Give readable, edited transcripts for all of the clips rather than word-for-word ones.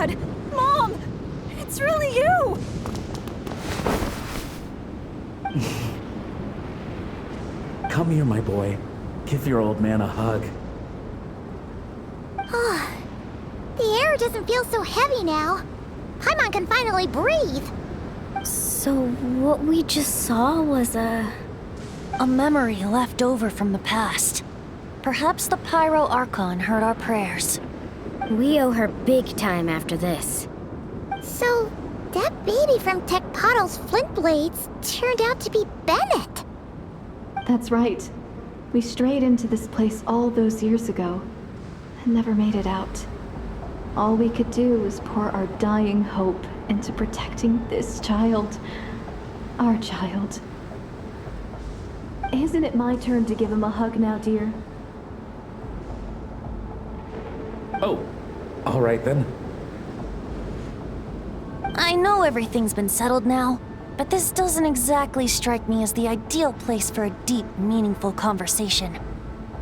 Dad! Mom! It's really you! Come here, my boy. Give your old man a hug. The air doesn't feel so heavy now. Paimon can finally breathe. So what we just saw was a memory left over from the past. Perhaps the Pyro Archon heard our prayers. We owe her big time after this. So, that baby from Tecpato's Flint Blades turned out to be Bennett. That's right. We strayed into this place all those years ago and never made it out. All we could do was pour our dying hope into protecting this child. Our child. Isn't it my turn to give him a hug now, dear? Oh, all right then. I know everything's been settled now, but this doesn't exactly strike me as the ideal place for a deep, meaningful conversation.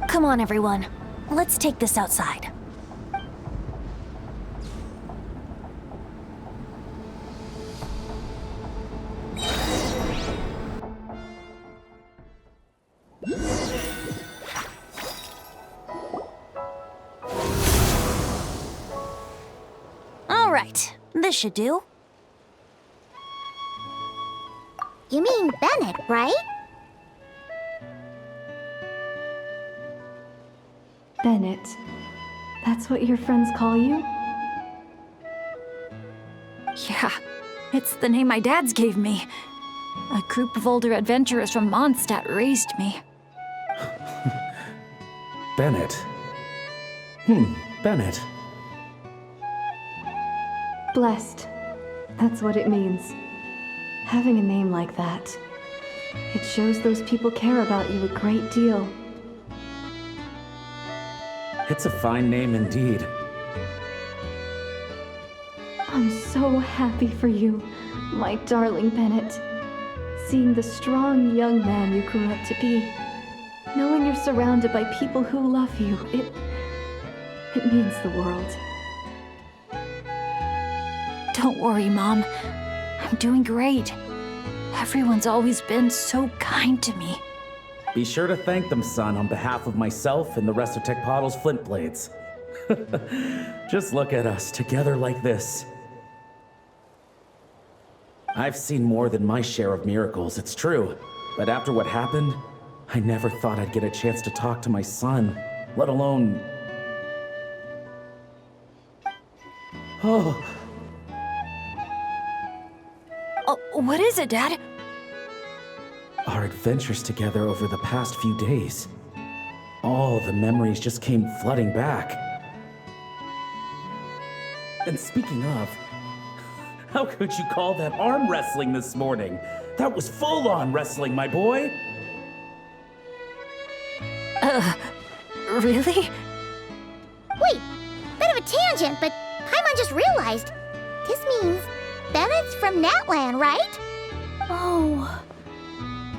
Come on, everyone. Let's take this outside. All right, this should do. You mean Bennett, right? Bennett. That's what your friends call you? Yeah, it's the name my dad's gave me. A group of older adventurers from Mondstadt raised me. Bennett. Bennett. Blessed. That's what it means. Having a name like that. It shows those people care about you a great deal. It's a fine name indeed. I'm so happy for you, my darling Bennett. Seeing the strong young man you grew up to be. Knowing you're surrounded by people who love you, it means the world. Don't worry, Mom. I'm doing great. Everyone's always been so kind to me. Be sure to thank them, son, on behalf of myself and the rest of Tecpato's Flint Blades. Just look at us, together like this. I've seen more than my share of miracles, it's true. But after what happened, I never thought I'd get a chance to talk to my son, let alone... Oh, What is it, Dad? our adventures together over the past few days. All the memories just came flooding back. And speaking of, how could you call that arm wrestling this morning? That was full-on wrestling, my boy! Really? Wait, bit of a tangent, but Paimon just realized. This means Bennett's from Natlan, right? Oh.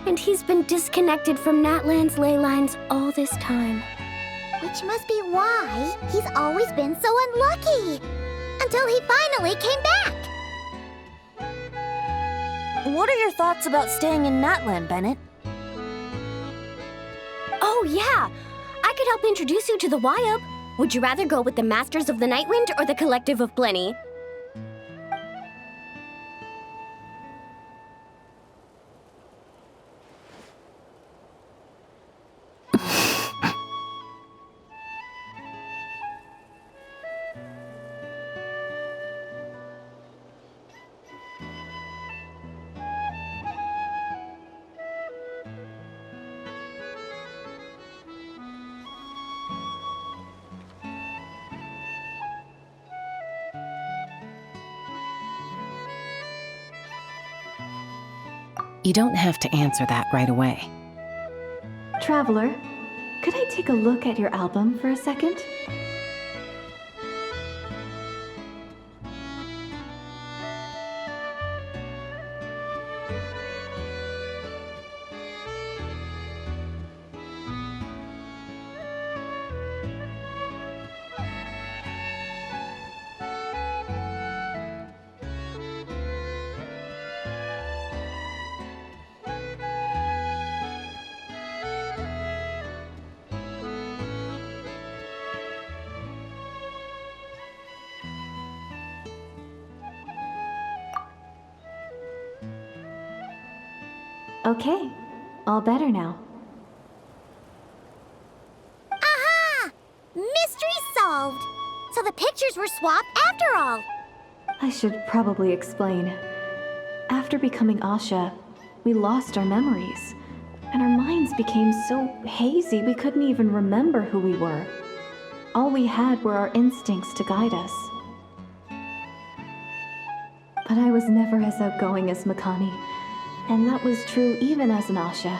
And he's been disconnected from Natlan's ley lines all this time. Which must be why he's always been so unlucky. Until he finally came back. What are your thoughts about staying in Natlan, Bennett? Oh, yeah. I could help introduce you to the YUP. Would you rather go with the Masters of the Nightwind or the Collective of Plenty? You don't have to answer that right away. Traveler, could I take a look at your album for a second? Okay, all better now. Aha! Mystery solved! So the pictures were swapped after all. I should probably explain. After becoming Asha, we lost our memories, and our minds became so hazy we couldn't even remember who we were. All we had were our instincts to guide us. But I was never as outgoing as Makani, and that was true even as an Asha.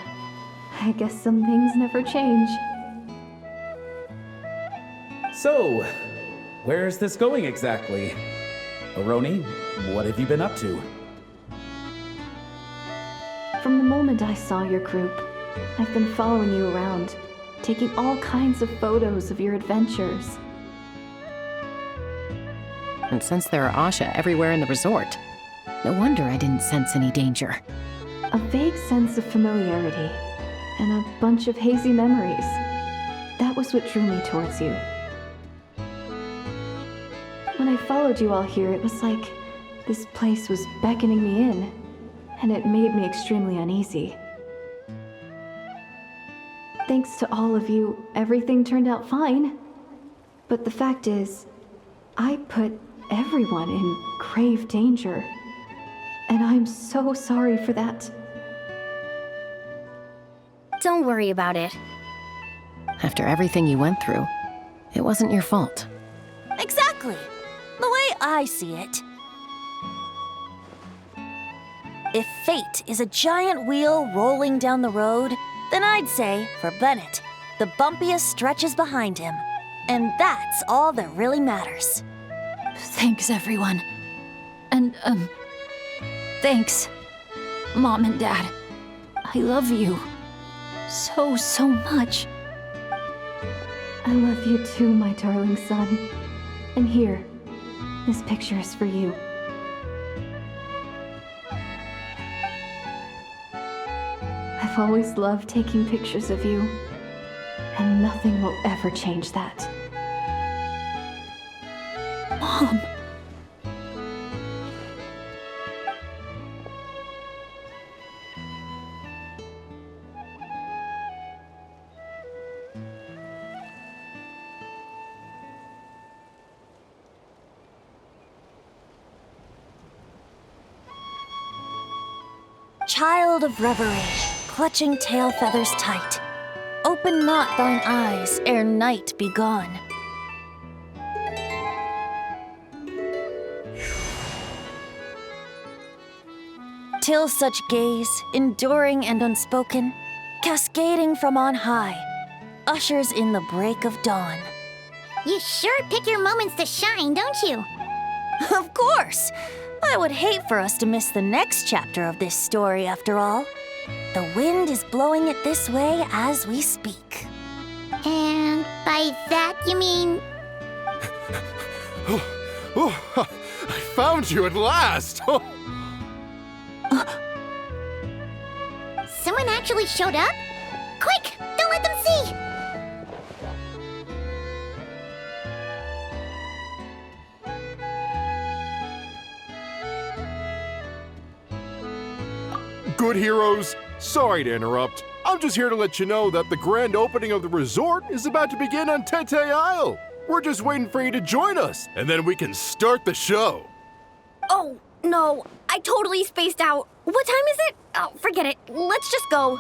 I guess some things never change. So, where's this going exactly? Aroni, what have you been up to? From the moment I saw your group, I've been following you around, taking all kinds of photos of your adventures. And since there are Asha everywhere in the resort, no wonder I didn't sense any danger. A vague sense of familiarity, and a bunch of hazy memories. That was what drew me towards you. When I followed you all here, it was like this place was beckoning me in, and it made me extremely uneasy. Thanks to all of you, everything turned out fine. But the fact is, I put everyone in grave danger. And I'm so sorry for that. Don't worry about it. After everything you went through, it wasn't your fault. Exactly. The way I see it. If fate is a giant wheel rolling down the road, then I'd say, for Bennett, the bumpiest stretches behind him. And that's all that really matters. Thanks, everyone. And, thanks, Mom and Dad. I love you. So much. I love you too, my darling son. And here, this picture is for you. I've always loved taking pictures of you, and nothing will ever change that. Mom. Child of reverie, clutching tail feathers tight, open not thine eyes ere night be gone. Till such gaze, enduring and unspoken, cascading from on high, ushers in the break of dawn. You sure pick your moments to shine, don't you? Of course! I would hate for us to miss the next chapter of this story, after all. The wind is blowing it this way as we speak. And by that you mean... I found you at last! Someone actually showed up? Quick! Don't let them see! Good heroes, sorry to interrupt. I'm just here to let you know that the grand opening of the resort is about to begin on Tete Isle. We're just waiting for you to join us, and then we can start the show. Oh, no. I totally spaced out. What time is it? Oh, forget it. Let's just go.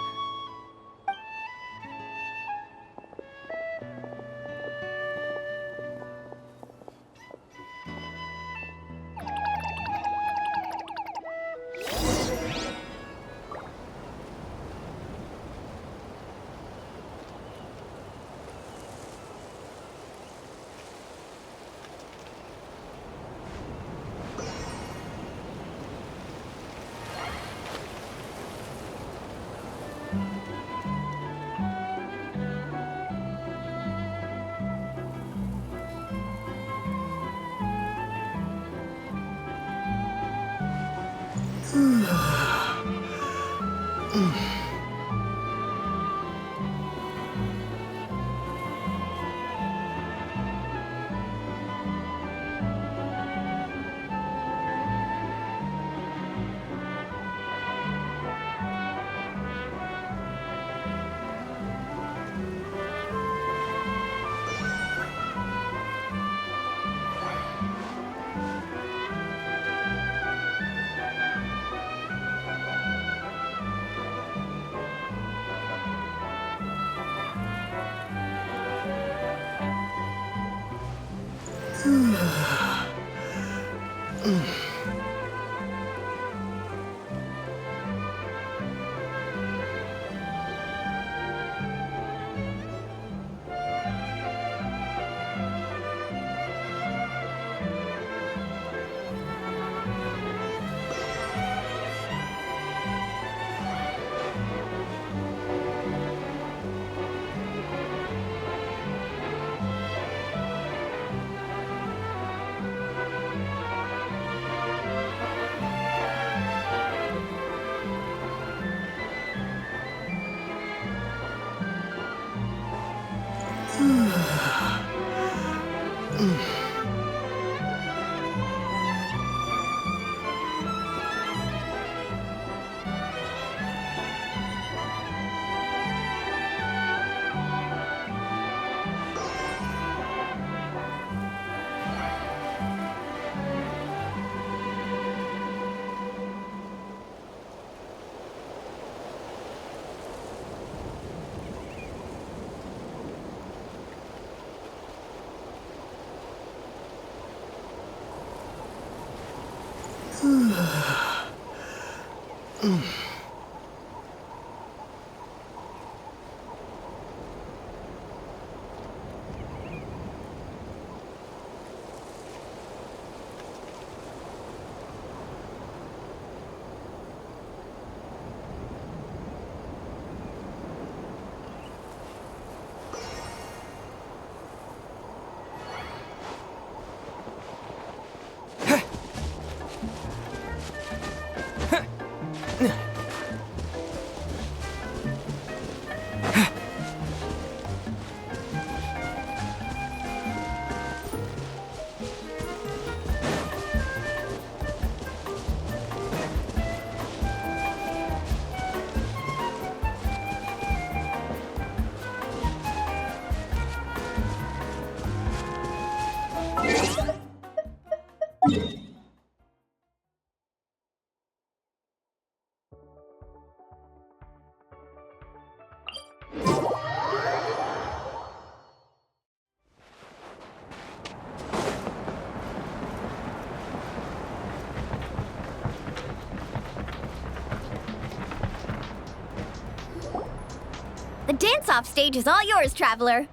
The dance-off stage is all yours, Traveler.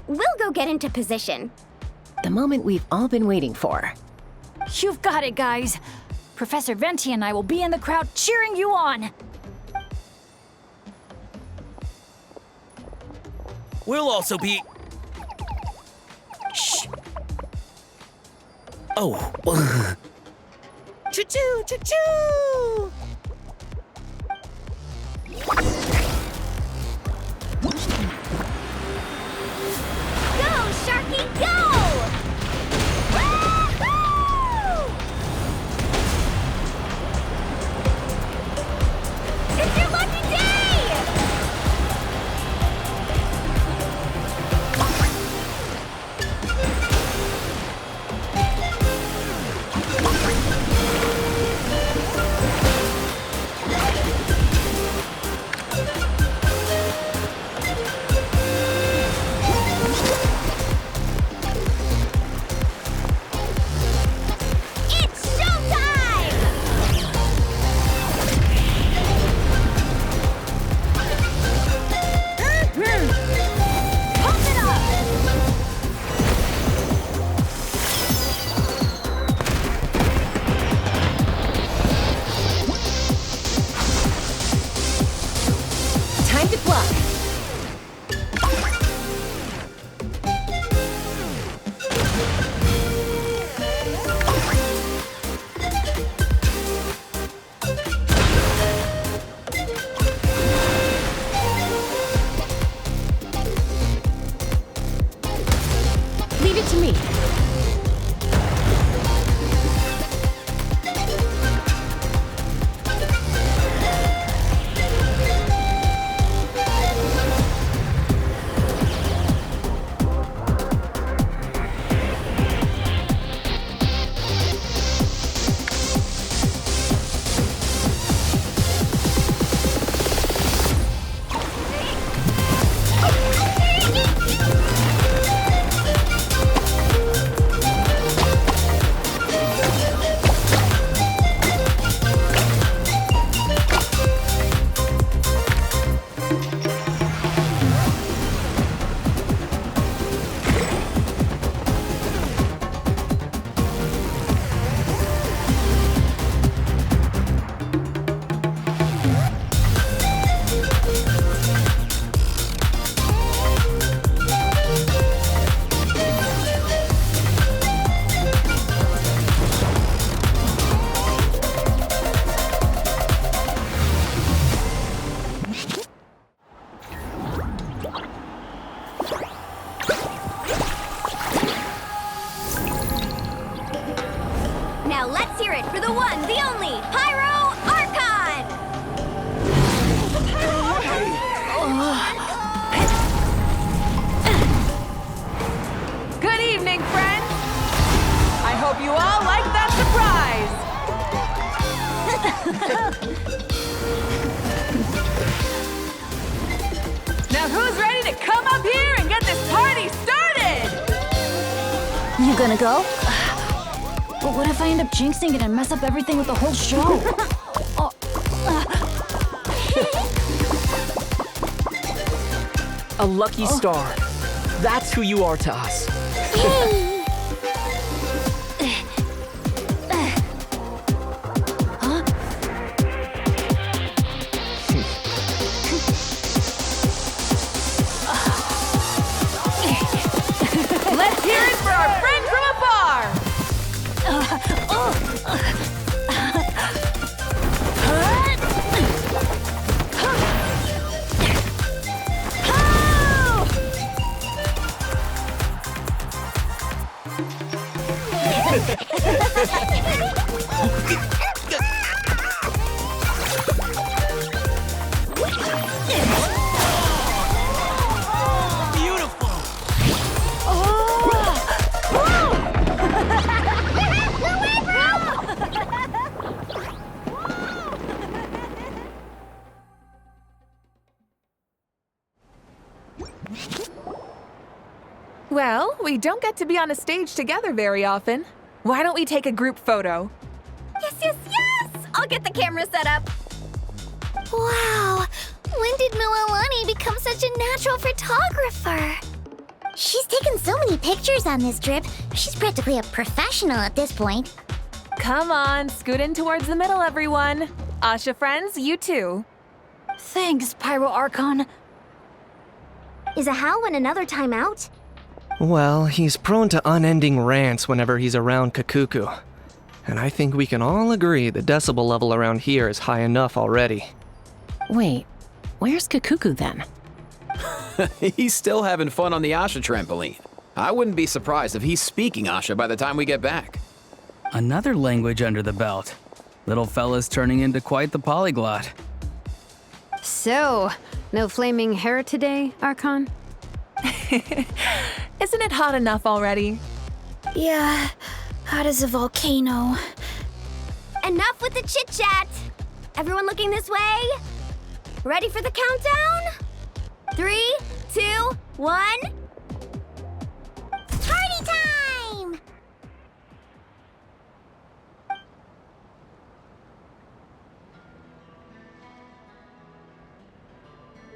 We'll go get into position. The moment we've all been waiting for. You've got it, guys. Professor Venti and I will be in the crowd cheering you on. We'll also be... Shh. Oh. Choo-choo, choo-choo! Go, Sharky, go! Woo-hoo! It's your lucky day! Now let's hear it for the one, the only, Pyro Archon! Good evening, friends! I hope you all like that surprise! Now who's ready to come up here and get this party started? You gonna go? But what if I end up jinxing it and mess up everything with the whole show? A lucky star. That's who you are to us. Let's hear it for our friend from afar! Well, we don't get to be on a stage together very often. Why don't we take a group photo? Yes, yes, yes! I'll get the camera set up. Wow, when did Mililani become such a natural photographer? She's taken so many pictures on this trip. She's practically a professional at this point. Come on, scoot in towards the middle, everyone. Asha friends, you too. Thanks, Pyro Archon. Is a Hal win another timeout? Well, he's prone to unending rants whenever he's around Kakuku. And I think we can all agree the decibel level around here is high enough already. Wait, where's Kakuku then? He's still having fun on the Asha trampoline. I wouldn't be surprised if he's speaking Asha by the time we get back. Another language under the belt. Little fella's turning into quite the polyglot. So, no flaming hair today, Archon? Isn't it hot enough already? Yeah, hot as a volcano. Enough with the chit-chat! Everyone looking this way? Ready for the countdown? 3, 2, 1... Party time!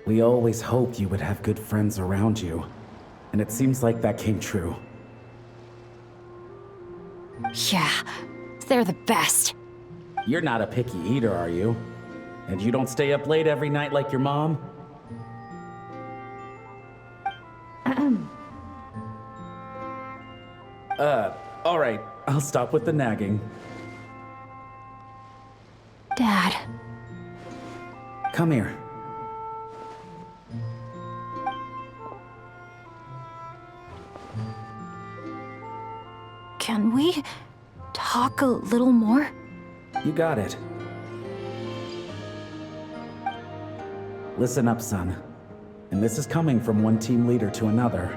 We always hoped you would have good friends around you, and it seems like that came true. Yeah, they're the best. You're not a picky eater, are you? And you don't stay up late every night like your mom? Alright, I'll stop with the nagging. Dad. Come here. Can we talk a little more? You got it. Listen up, son. And this is coming from one team leader to another.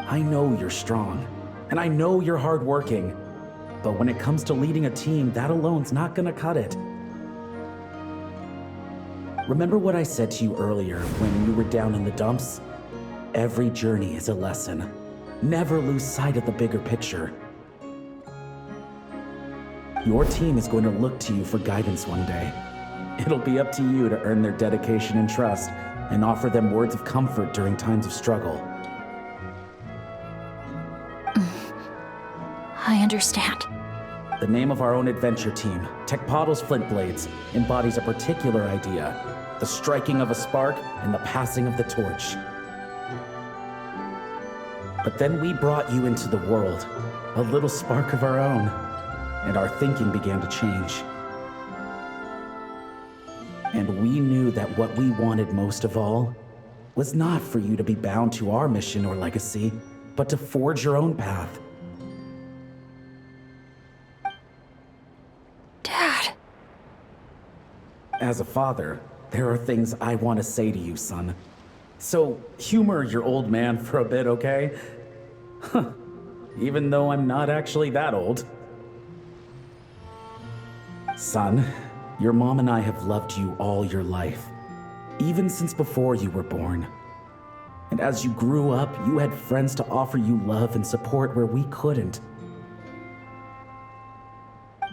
I know you're strong, and I know you're hardworking. But when it comes to leading a team, that alone's not gonna cut it. Remember what I said to you earlier when you were down in the dumps? Every journey is a lesson. Never lose sight of the bigger picture. Your team is going to look to you for guidance one day. It'll be up to you to earn their dedication and trust and offer them words of comfort during times of struggle. I understand. The name of our own adventure team, Tecpado's Flint Blades, embodies a particular idea: the striking of a spark and the passing of the torch. But then we brought you into the world, a little spark of our own, and our thinking began to change. And we knew that what we wanted most of all was not for you to be bound to our mission or legacy, but to forge your own path. As a father, there are things I want to say to you, son. So humor your old man for a bit, okay? Even though I'm not actually that old. Son, your mom and I have loved you all your life, even since before you were born. And as you grew up, you had friends to offer you love and support where we couldn't.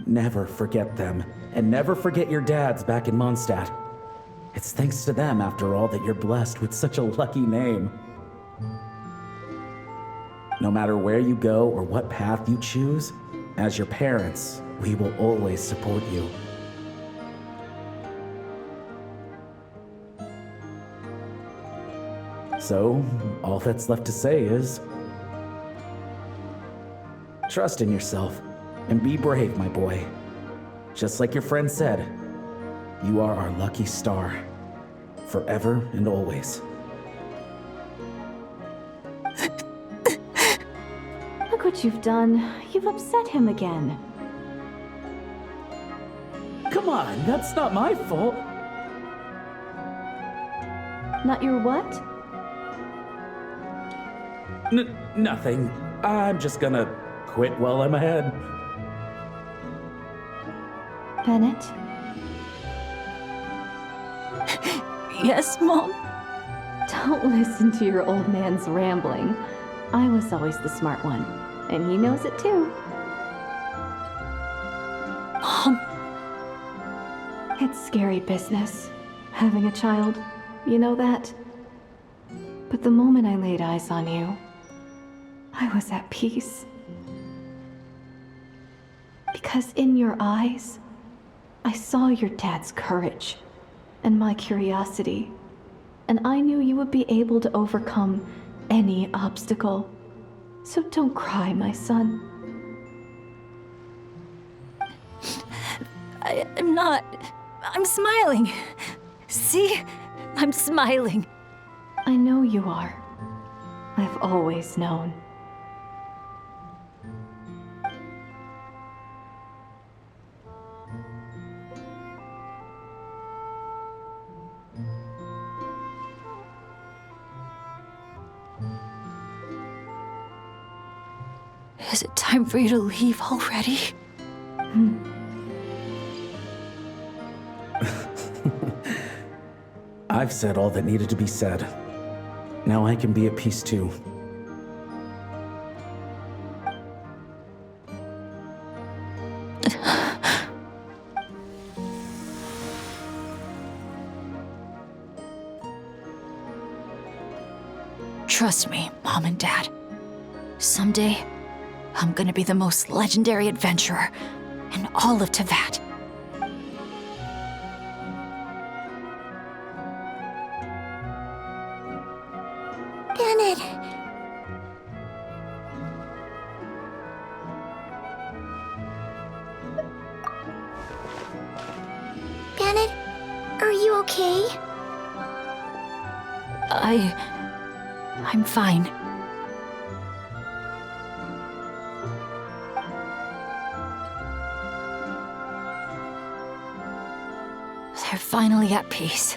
Never forget them, and never forget your dads back in Mondstadt. It's thanks to them, after all, that you're blessed with such a lucky name. No matter where you go or what path you choose, as your parents, we will always support you. So, all that's left to say is, trust in yourself and be brave, my boy. Just like your friend said, you are our lucky star, forever and always. Look what you've done. You've upset him again. Come on, that's not my fault. Not your what? Nothing. I'm just gonna quit while I'm ahead. Bennett? Yes, Mom? Don't listen to your old man's rambling. I was always the smart one, and he knows it too. Mom? It's scary business, having a child. You know that? But the moment I laid eyes on you, I was at peace. Because in your eyes, I saw your dad's courage and my curiosity, and I knew you would be able to overcome any obstacle. So don't cry, my son. I'm not. I'm smiling. See? I'm smiling. I know you are. I've always known. Is it time for you to leave already? I've said all that needed to be said. Now I can be at peace too. Trust me, Mom and Dad. Someday, I'm gonna be the most legendary adventurer in all of Teyvat. Bennett. Bennett, are you okay? I'm fine. They're finally at peace.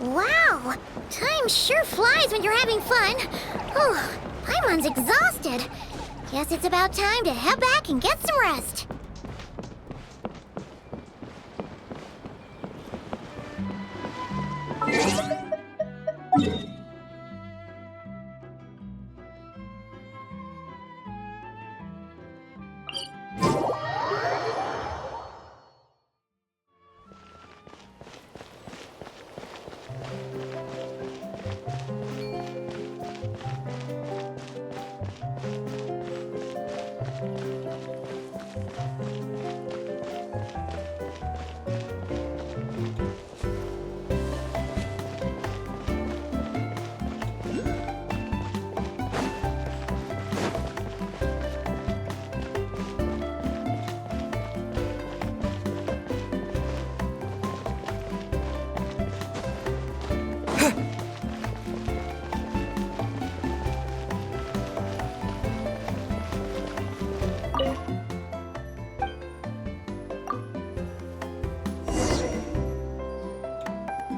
Wow! Time sure flies when you're having fun. Oh, Paimon's exhausted. Guess it's about time to head back and get some rest.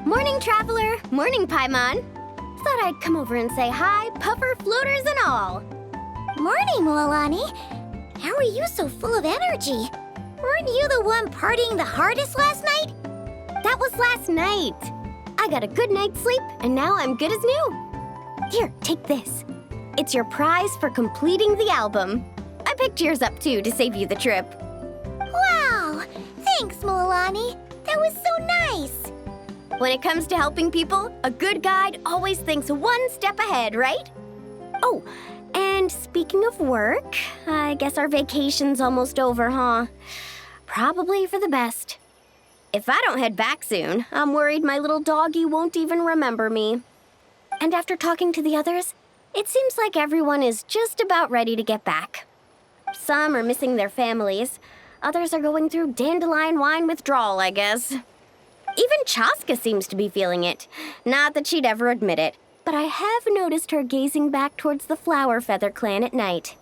Morning, traveler. Morning, Paimon. Thought I'd come over and say hi, puffer, floaters, and all. Morning, Mualani. How are you so full of energy? Weren't you the one partying the hardest last night? That was last night. I got a good night's sleep, and now I'm good as new. Here, take this. It's your prize for completing the album. I picked yours up, too, to save you the trip. Wow! Thanks, Mualani. That was so nice. When it comes to helping people, a good guide always thinks one step ahead, right? Oh, and speaking of work, I guess our vacation's almost over, huh? Probably for the best. If I don't head back soon, I'm worried my little doggy won't even remember me. And after talking to the others, it seems like everyone is just about ready to get back. Some are missing their families. Others are going through dandelion wine withdrawal, I guess. Even Chaska seems to be feeling it. Not that she'd ever admit it, but I have noticed her gazing back towards the Flower Feather clan at night.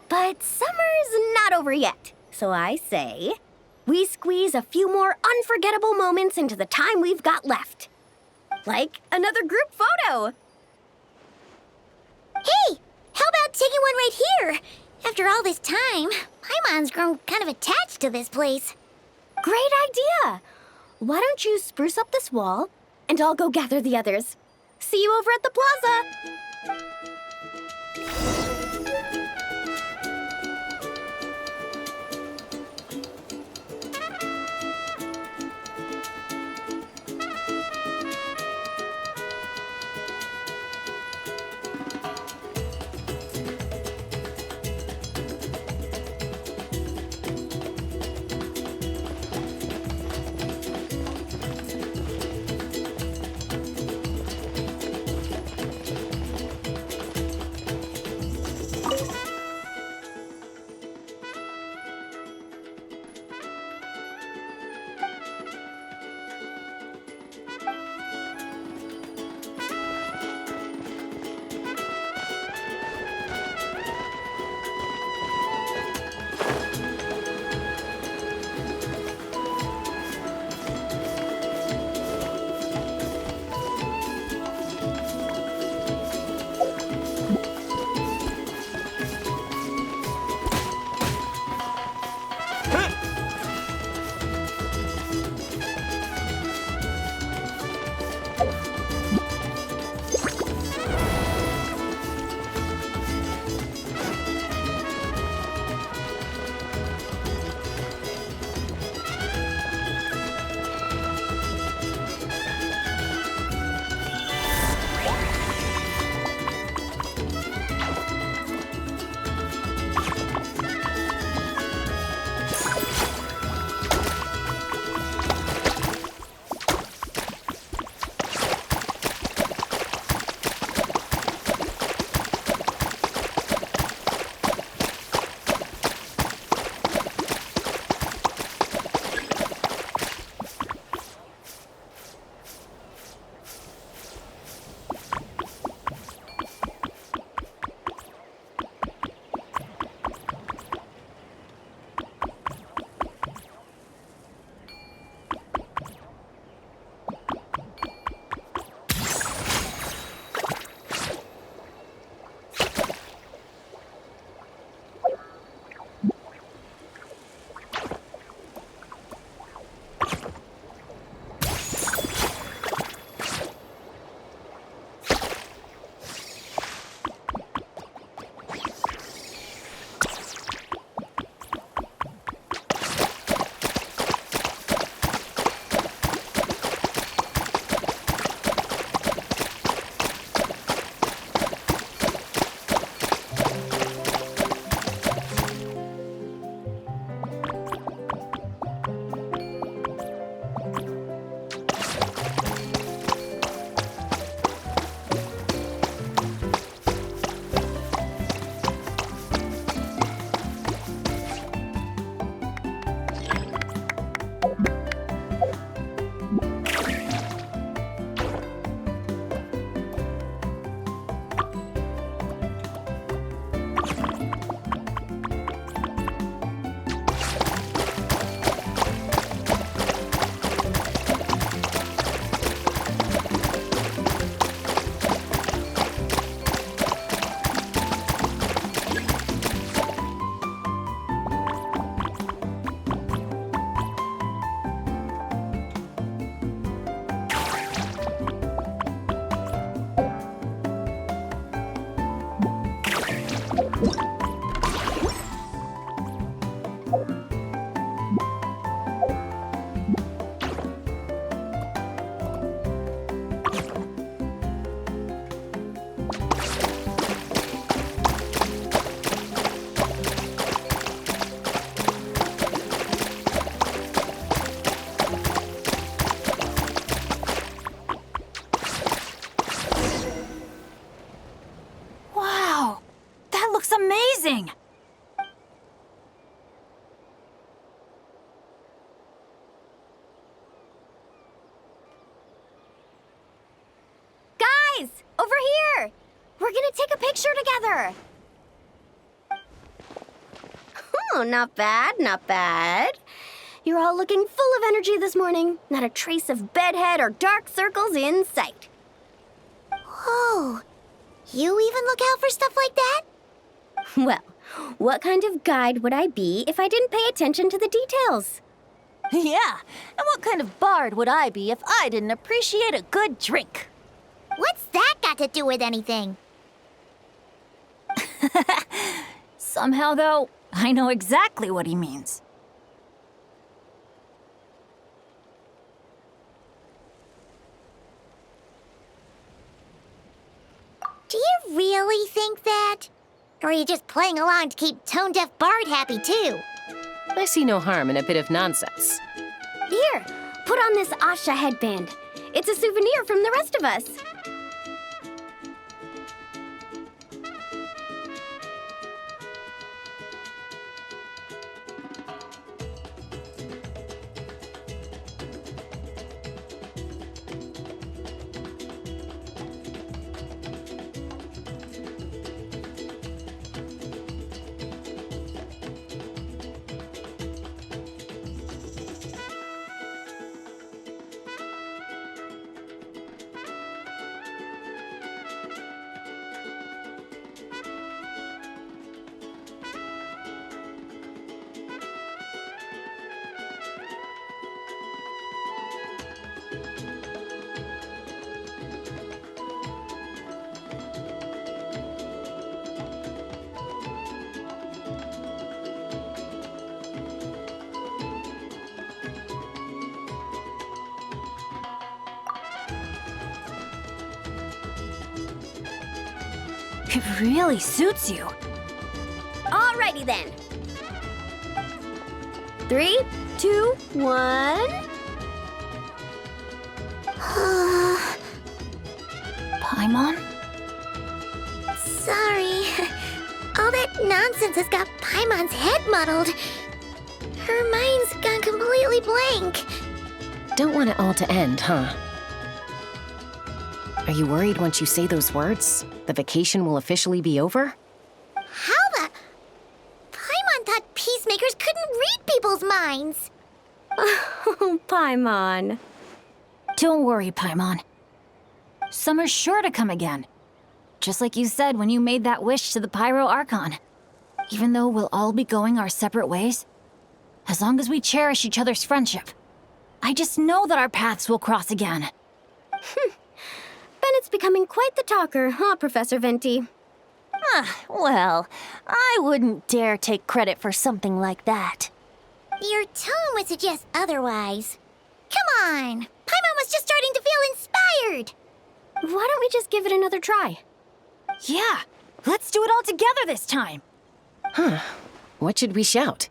But summer's not over yet, so I say we squeeze a few more unforgettable moments into the time we've got left. Like another group photo. Hey, how about taking one right here? After all this time, Paimon's grown kind of attached to this place. Great idea! Why don't you spruce up this wall, and I'll go gather the others. See you over at the plaza! Over here! We're gonna take a picture together! Oh, not bad, not bad. You're all looking full of energy this morning. Not a trace of bedhead or dark circles in sight. Whoa. You even look out for stuff like that? Well, what kind of guide would I be if I didn't pay attention to the details? Yeah, and what kind of bard would I be if I didn't appreciate a good drink? What's that got to do with anything? Somehow, though, I know exactly what he means. Do you really think that? Or are you just playing along to keep Tone Deaf Bard happy, too? I see no harm in a bit of nonsense. Here, put on this Asha headband. It's a souvenir from the rest of us. It really suits you. Alrighty then. 3, 2, 1. Paimon? Sorry. All that nonsense has got Paimon's head muddled. Her mind's gone completely blank. Don't want it all to end, huh? Are you worried once you say those words, the vacation will officially be over? How the... Paimon thought peacemakers couldn't read people's minds. Oh, Paimon. Don't worry, Paimon. Summer's sure to come again. Just like you said when you made that wish to the Pyro Archon. Even though we'll all be going our separate ways, as long as we cherish each other's friendship, I just know that our paths will cross again. Bennett's becoming quite the talker, huh, Professor Venti? Well, I wouldn't dare take credit for something like that. Your tone would suggest otherwise. Come on! Paimon was just starting to feel inspired! Why don't we just give it another try? Yeah, let's do it all together this time. Huh. What should we shout?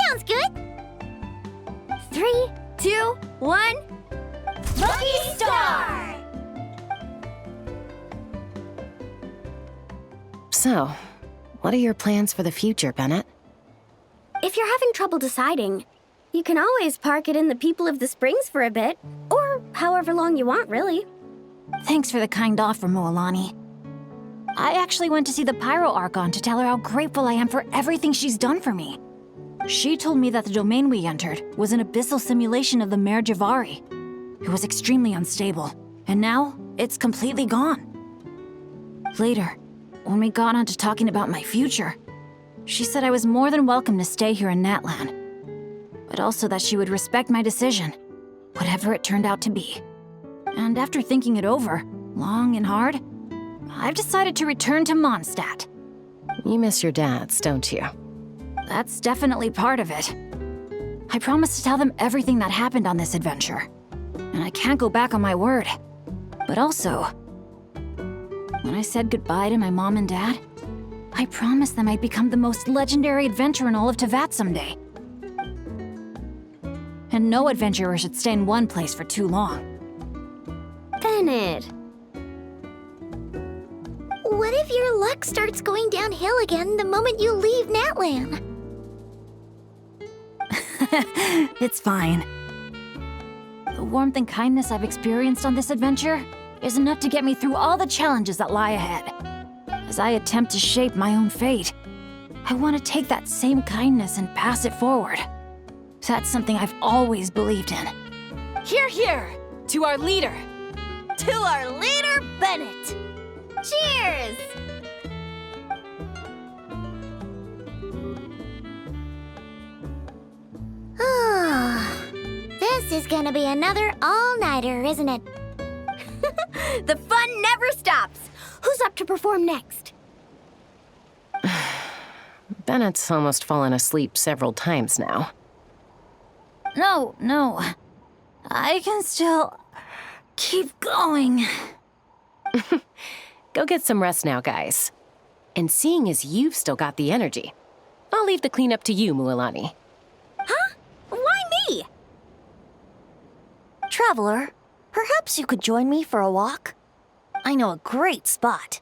Sounds good! 3, 2, 1. Lucky Star! So, what are your plans for the future, Bennett? If you're having trouble deciding, you can always park it in the People of the Springs for a bit. Or however long you want, really. Thanks for the kind offer, Moalani. I actually went to see the Pyro Archon to tell her how grateful I am for everything she's done for me. She told me that the domain we entered was an abyssal simulation of the Mare Javari. It was extremely unstable, and now it's completely gone. Later, when we got on to talking about my future, she said I was more than welcome to stay here in Natlan, but also that she would respect my decision, whatever it turned out to be. And after thinking it over, long and hard, I've decided to return to Mondstadt. You miss your dads, don't you? That's definitely part of it. I promised to tell them everything that happened on this adventure. and I can't go back on my word. But also, when I said goodbye to my mom and dad, I promised them I'd become the most legendary adventurer in all of Tevat someday. And no adventurer should stay in one place for too long. Bennett. What if your luck starts going downhill again the moment you leave Natlan? It's fine. The warmth and kindness I've experienced on this adventure is enough to get me through all the challenges that lie ahead. As I attempt to shape my own fate, I want to take that same kindness and pass it forward. That's something I've always believed in. Hear, hear! To our leader! To our leader, Bennett! Cheers! This is gonna be another all-nighter, isn't it? The fun never stops. Who's up to perform next? Bennett's almost fallen asleep several times now. No. I can still keep going. Go get some rest now, guys. And seeing as you've still got the energy, I'll leave the cleanup to you, Mualani. Huh? Why me? Traveler, perhaps you could join me for a walk? I know a great spot.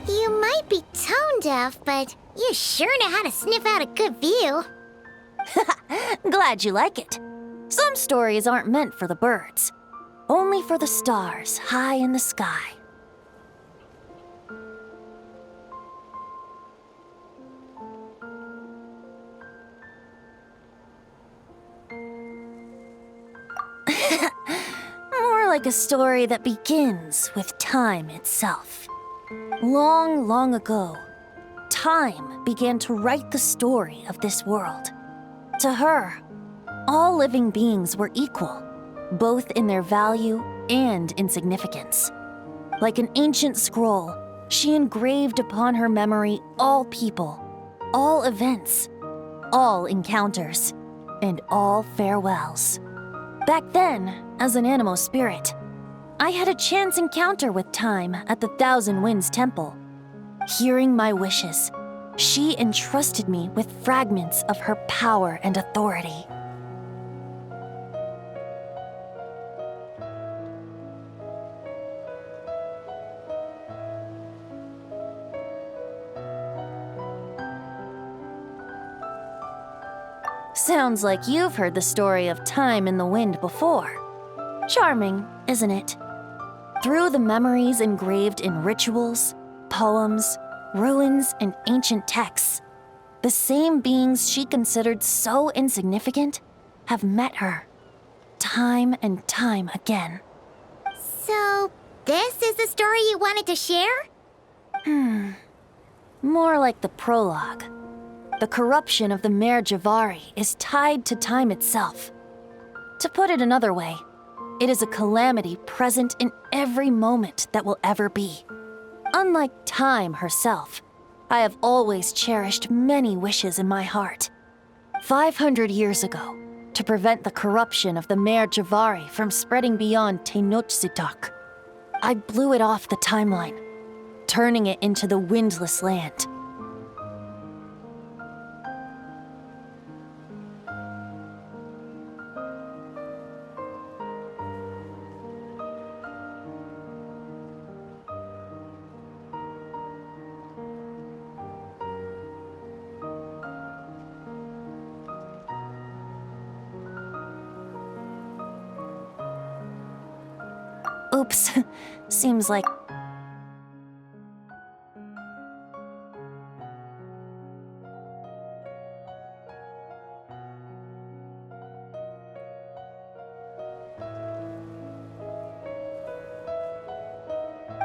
You might be tone deaf, but you sure know how to sniff out a good view. Glad you like it. Some stories aren't meant for the birds, only for the stars high in the sky. More like a story that begins with time itself. Long, long ago, time began to write the story of this world. To her, all living beings were equal, both in their value and in significance. Like an ancient scroll, she engraved upon her memory all people, all events, all encounters, and all farewells. Back then, as an animal spirit, I had a chance encounter with time at the Thousand Winds Temple. Hearing my wishes, she entrusted me with fragments of her power and authority. Sounds like you've heard the story of time in the wind before. Charming, isn't it? Through the memories engraved in rituals, poems, ruins, and ancient texts, the same beings she considered so insignificant have met her, time and time again. So, this is the story you wanted to share? More like the prologue. The corruption of the Mare Javari is tied to time itself. To put it another way, it is a calamity present in every moment that will ever be. Unlike time herself, I have always cherished many wishes in my heart. 500 years ago, to prevent the corruption of the Mare Javari from spreading beyond Tenochtitlan, I blew it off the timeline, turning it into the Windless Land. Oops, seems like...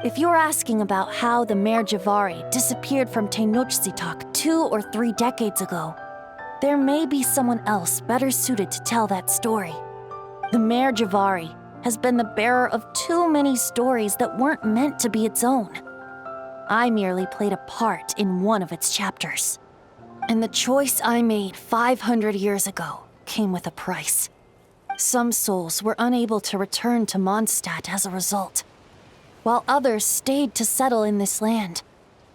If you're asking about how the Mare Javari disappeared from Tenochtitlan 2 or 3 decades ago, there may be someone else better suited to tell that story. The Mare Javari has been the bearer of too many stories that weren't meant to be its own. I merely played a part in one of its chapters. And the choice I made 500 years ago came with a price. Some souls were unable to return to Mondstadt as a result, while others stayed to settle in this land,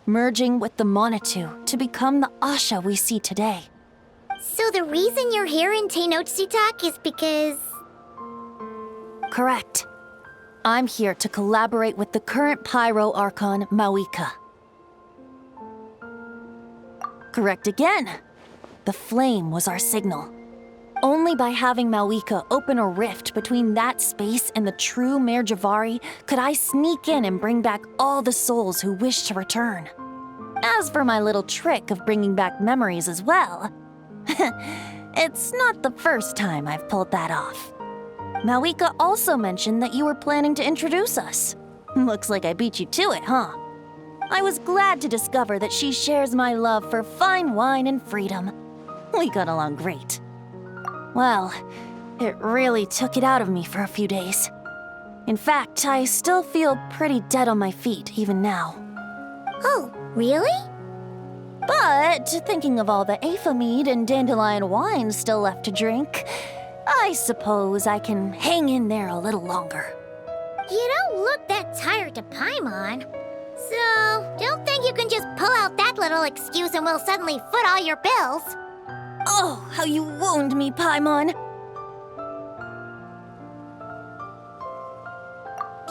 merging with the Monitu to become the Asha we see today. So the reason you're here in Tenochtitlan is because... Correct. I'm here to collaborate with the current Pyro Archon, Mawika. Correct again. The flame was our signal. Only by having Mawika open a rift between that space and the true Mare Javari could I sneak in and bring back all the souls who wish to return. As for my little trick of bringing back memories as well, it's not the first time I've pulled that off. Mawika also mentioned that you were planning to introduce us. Looks like I beat you to it, huh? I was glad to discover that she shares my love for fine wine and freedom. We got along great. Well, it really took it out of me for a few days. In fact, I still feel pretty dead on my feet even now. Oh, really? But thinking of all the Aefa mead and dandelion wine still left to drink, I suppose I can hang in there a little longer. You don't look that tired to Paimon. So, don't think you can just pull out that little excuse and we'll suddenly foot all your bills. Oh, how you wound me, Paimon.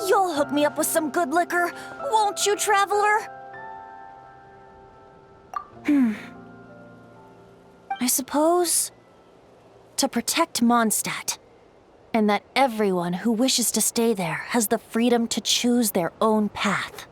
You'll hook me up with some good liquor, won't you, traveler? I suppose to protect Mondstadt, and that everyone who wishes to stay there has the freedom to choose their own path.